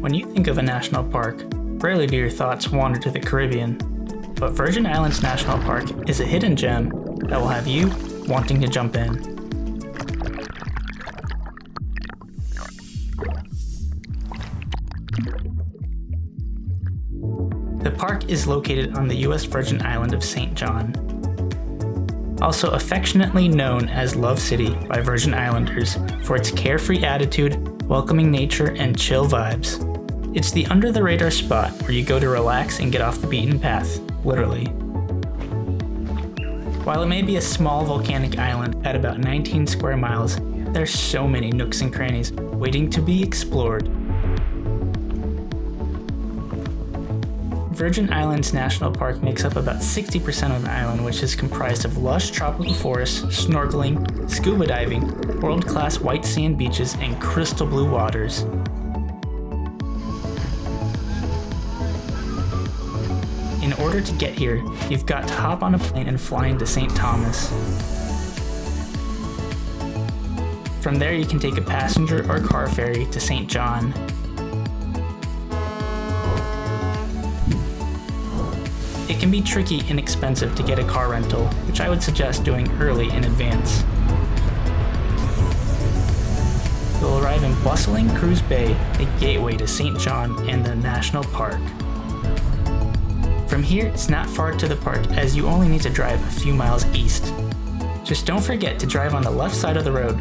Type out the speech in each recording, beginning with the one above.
When you think of a national park, rarely do your thoughts wander to the Caribbean. But Virgin Islands National Park is a hidden gem that will have you wanting to jump in. The park is located on the US Virgin Island of St. John, also affectionately known as Love City by Virgin Islanders for its carefree attitude, welcoming nature, and chill vibes. It's the under-the-radar spot where you go to relax and get off the beaten path, literally. While it may be a small volcanic island at about 19 square miles, there's so many nooks and crannies waiting to be explored. Virgin Islands National Park makes up about 60% of the island, which is comprised of lush tropical forests, snorkeling, scuba diving, world-class white sand beaches, and crystal blue waters. In order to get here, you've got to hop on a plane and fly into St. Thomas. From there, you can take a passenger or car ferry to St. John. It can be tricky and expensive to get a car rental, which I would suggest doing early in advance. You'll arrive in bustling Cruz Bay, the gateway to St. John and the national park. From here, it's not far to the park as you only need to drive a few miles east. Just don't forget to drive on the left side of the road.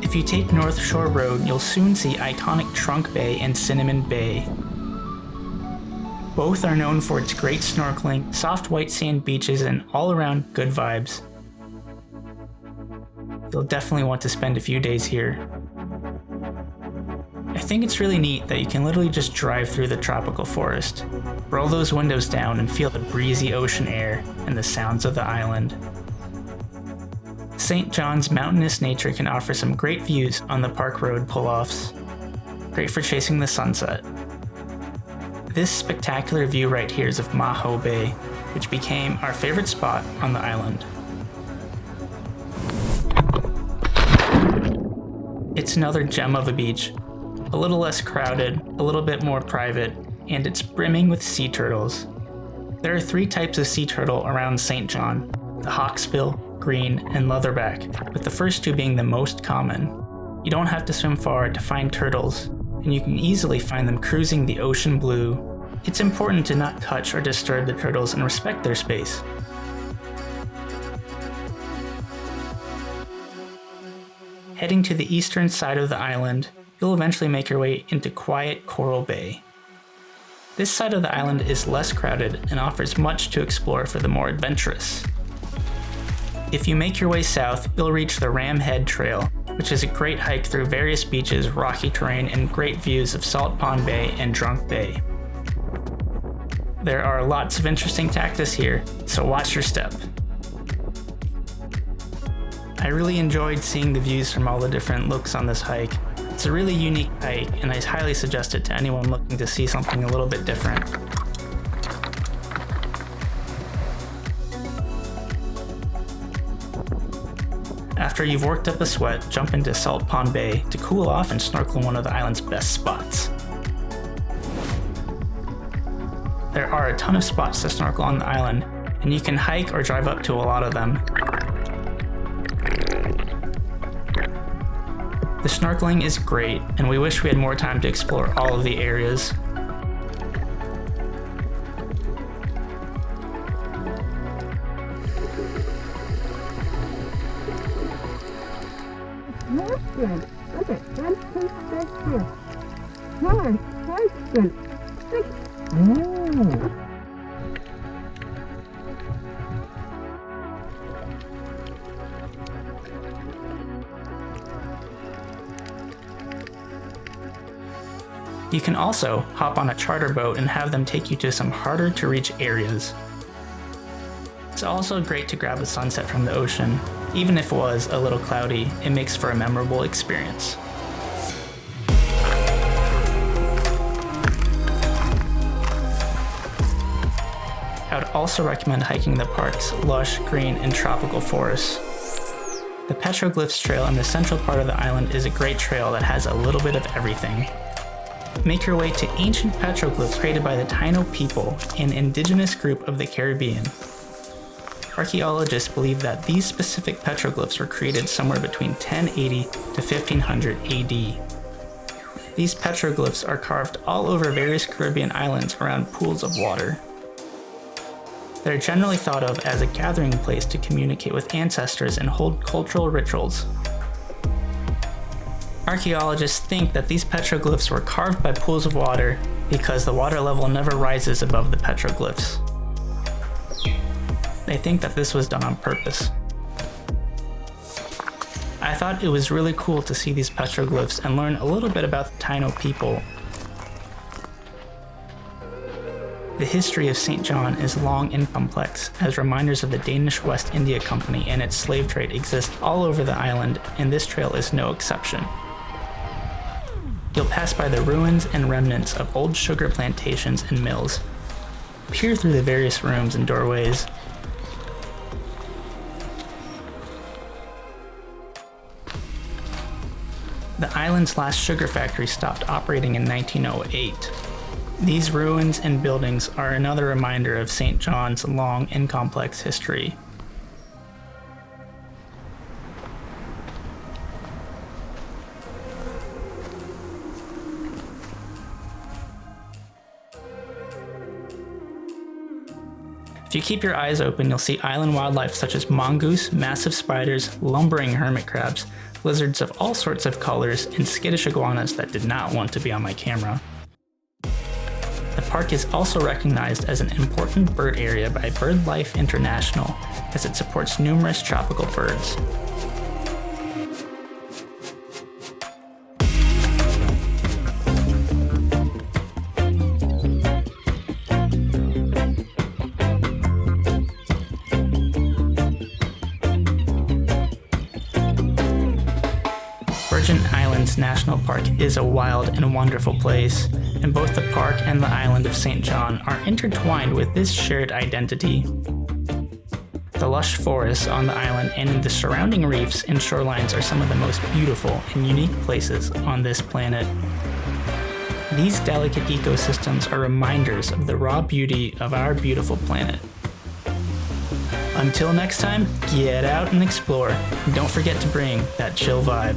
If you take North Shore Road, you'll soon see iconic Trunk Bay and Cinnamon Bay. Both are known for its great snorkeling, soft white sand beaches, and all-around good vibes. You'll definitely want to spend a few days here. I think it's really neat that you can literally just drive through the tropical forest, roll those windows down, and feel the breezy ocean air and the sounds of the island. St. John's mountainous nature can offer some great views on the park road pull-offs, great for chasing the sunset. This spectacular view right here is of Maho Bay, which became our favorite spot on the island. It's another gem of a beach, a little less crowded, a little bit more private, and it's brimming with sea turtles. There are 3 types of sea turtle around St. John, the hawksbill, green, and leatherback, with the first 2 being the most common. You don't have to swim far to find turtles, and you can easily find them cruising the ocean blue. It's important to not touch or disturb the turtles and respect their space. Heading to the eastern side of the island, you'll eventually make your way into quiet Coral Bay. This side of the island is less crowded and offers much to explore for the more adventurous. If you make your way south, you'll reach the Ram Head Trail, which is a great hike through various beaches, rocky terrain, and great views of Salt Pond Bay and Drunk Bay. There are lots of interesting cactus here, so watch your step. I really enjoyed seeing the views from all the different looks on this hike. It's a really unique hike, and I highly suggest it to anyone looking to see something a little bit different. After you've worked up a sweat, jump into Salt Pond Bay to cool off and snorkel in one of the island's best spots. There are a ton of spots to snorkel on the island, and you can hike or drive up to a lot of them. The snorkeling is great, and we wish we had more time to explore all of the areas. You can also hop on a charter boat and have them take you to some harder to reach areas. It's also great to grab a sunset from the ocean. Even if it was a little cloudy, it makes for a memorable experience. I would also recommend hiking the park's lush, green, and tropical forests. The Petroglyphs trail in the central part of the island is a great trail that has a little bit of everything. Make your way to ancient petroglyphs created by the Taino people, an indigenous group of the Caribbean. Archaeologists believe that these specific petroglyphs were created somewhere between 1080 to 1500 AD. These petroglyphs are carved all over various Caribbean islands around pools of water. They're generally thought of as a gathering place to communicate with ancestors and hold cultural rituals. Archaeologists think that these petroglyphs were carved by pools of water because the water level never rises above the petroglyphs. They think that this was done on purpose. I thought it was really cool to see these petroglyphs and learn a little bit about the Taino people. The history of St. John is long and complex, as reminders of the Danish West India Company and its slave trade exist all over the island, and this trail is no exception. You'll pass by the ruins and remnants of old sugar plantations and mills. Peer through the various rooms and doorways. The island's last sugar factory stopped operating in 1908. These ruins and buildings are another reminder of St. John's long and complex history. If you keep your eyes open, you'll see island wildlife such as mongoose, massive spiders, lumbering hermit crabs, lizards of all sorts of colors, and skittish iguanas that did not want to be on my camera. The park is also recognized as an important bird area by BirdLife International, as it supports numerous tropical birds. Virgin Islands National Park is a wild and wonderful place, and both the park and the island of St. John are intertwined with this shared identity. The lush forests on the island and in the surrounding reefs and shorelines are some of the most beautiful and unique places on this planet. These delicate ecosystems are reminders of the raw beauty of our beautiful planet. Until next time, get out and explore, and don't forget to bring that chill vibe.